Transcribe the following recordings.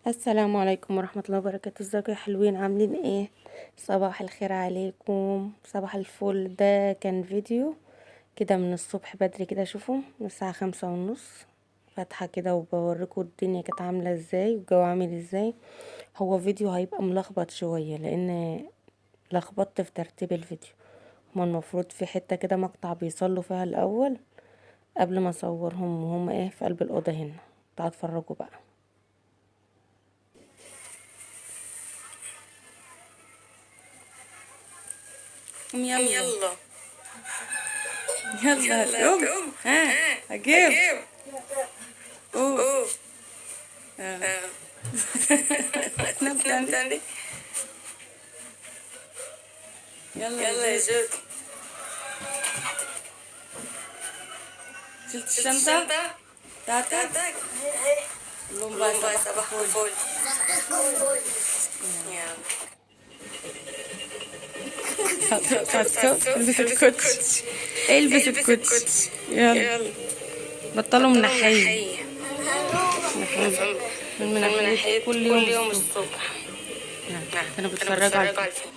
السلام عليكم ورحمة الله وبركاته. ازيكم يا حلوين؟ عاملين ايه؟ صباح الخير عليكم، صباح الفل. ده كان فيديو كده من الصبح بدري كده، شوفوا من الساعة 5:30 فاتحة كده وبوريكم الدنيا كانت عاملة ازاي والجو عامل ازاي. هو فيديو هيبقى ملخبط شوية لان لخبطت في ترتيب الفيديو. هما المفروض في حتة كده مقطع بيصلوا فيها الاول قبل ما اصورهم، وهم ايه في قلب الأوضة هنا. تعالوا اتفرجوا بقى. يلا يلا يلا يلا هتقوم. تقوم. ها هجيب. هجيب. قوم. اوه. اه. تنام تنام تاني. تاني. يلا يا يلا يا زيد. زود. شلت شلت الشنطة الشنطة بتاعتك. بتاعتك. قول بقى قوم بقى صباحكم صباحكم فل. فل. يلا هتصحى تصحى الصبح الصبح البس البس الكوتشي. الكوتشي. البس البس الكوتشي. الكوتشي. يلا يلا بطلوا بطلوا منحية. منحية. المفروض في المنحية المنحية كل كل يوم يوم الصبح. الصبح. نعم. نعم كانوا كانوا بيتفرجوا على بيتفرجوا على الفيديو.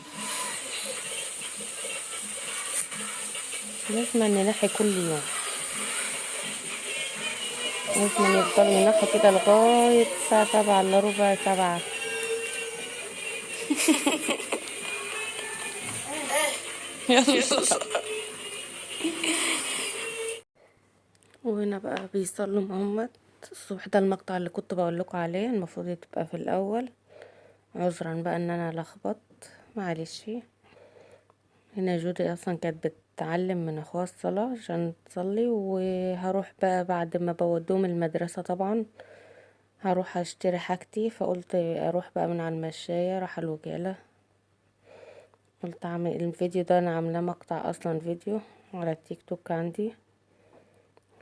الفيلم. لازم ننحي كل يوم، لازم يفضلوا ينحوا كده لغاية الساعة 7:15 7. يلا. يلا. وهنا بقى بيصلوا مهمت الصبح. ده المقطع اللي كنت بقولكوا عليه، المفروض تبقى في الاول. عذرا بقى ان انا لخبطت، معلش. هنا جودي اصلا كانت بتتعلم من اخوها الصلاة عشان تصلي، وهروح بقى بعد ما بودوم المدرسة طبعا هروح اشتري حاجتي، فقلت اروح بقى من على المشاية راح الوكالة. قلت اعمل الفيديو ده، انا عاملاه مقطع اصلا فيديو على التيك توك عندي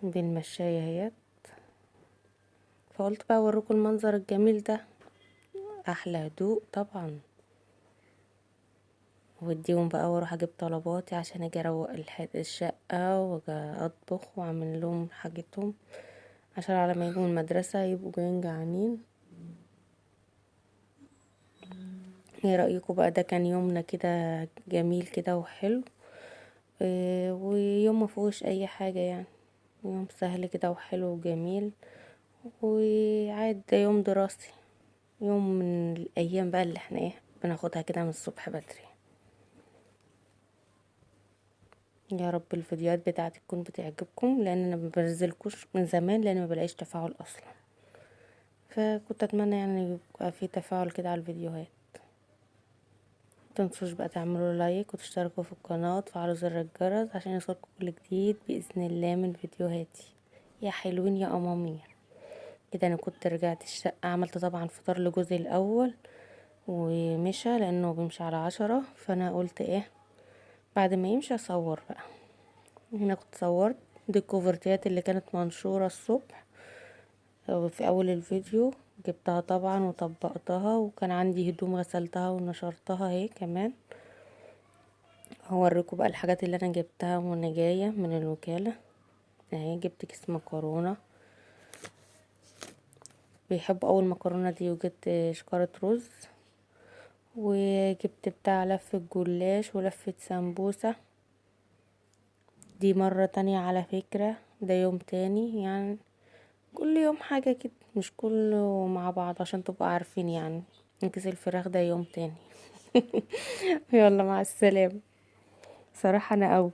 بالمشاية اهيت. فقلت بقى اوريكم المنظر الجميل ده، احلى هدوء طبعا. وديهم بقى واروح اجيب طلباتي عشان اجي اروق الشقة واجي اطبخ واعمل لهم حاجتهم عشان على ما يجوا المدرسة يبقوا جايين جعانين. ايه رأيكم بقى؟ ده كان يومنا كده جميل كده وحلو. ويوم مفيهوش اي حاجة يعني، يوم سهل كده وحلو وجميل وعاد. ده يوم دراسي، يوم من الايام بقى اللي احنا ايه بناخدها كده من الصبح بدري. يا رب الفيديوهات بتاعتي تكون بتعجبكم، لان انا ما بنزلكوش من زمان لان ما بلاقيش تفاعل اصلا، فكنت اتمنى يعني يبقى في تفاعل كده على الفيديوهات. متنسوش بقى تعملوا لايك وتشتركوا في القناة وتفعلوا زر الجرس عشان يوصلكوا كل جديد بإذن الله من فيديوهاتي. يا حلوين يا أمامير. كده انا كنت رجعت الشقة، عملت طبعا فطار لجوزي الاول ومشى لانه بيمشي على 10، فانا قلت ايه بعد ما يمشي اصور بقى. هنا كنت صورت دي الكوفرتيات اللي كانت منشورة الصبح في اول الفيديو، جبتها طبعا وطبقتها، وكان عندي هدوم غسلتها ونشرتها اهي كمان. هوريكم بقى الحاجات اللي انا جبتها وانا جايه من الوكاله. اهي جبت كيس مكرونه، بيحبوا اول مكرونه دي، وجبت شكارة رز، وجبت بتاع لفة جلاش ولفة سمبوسة. دي مرة تانية على فكرة، ده يوم تاني يعني، كل يوم حاجة كده مش كله مع بعض عشان تبقوا عارفين يعني. كيس الفراخ ده يوم تاني. يلا مع السلامة. صراحة انا قوي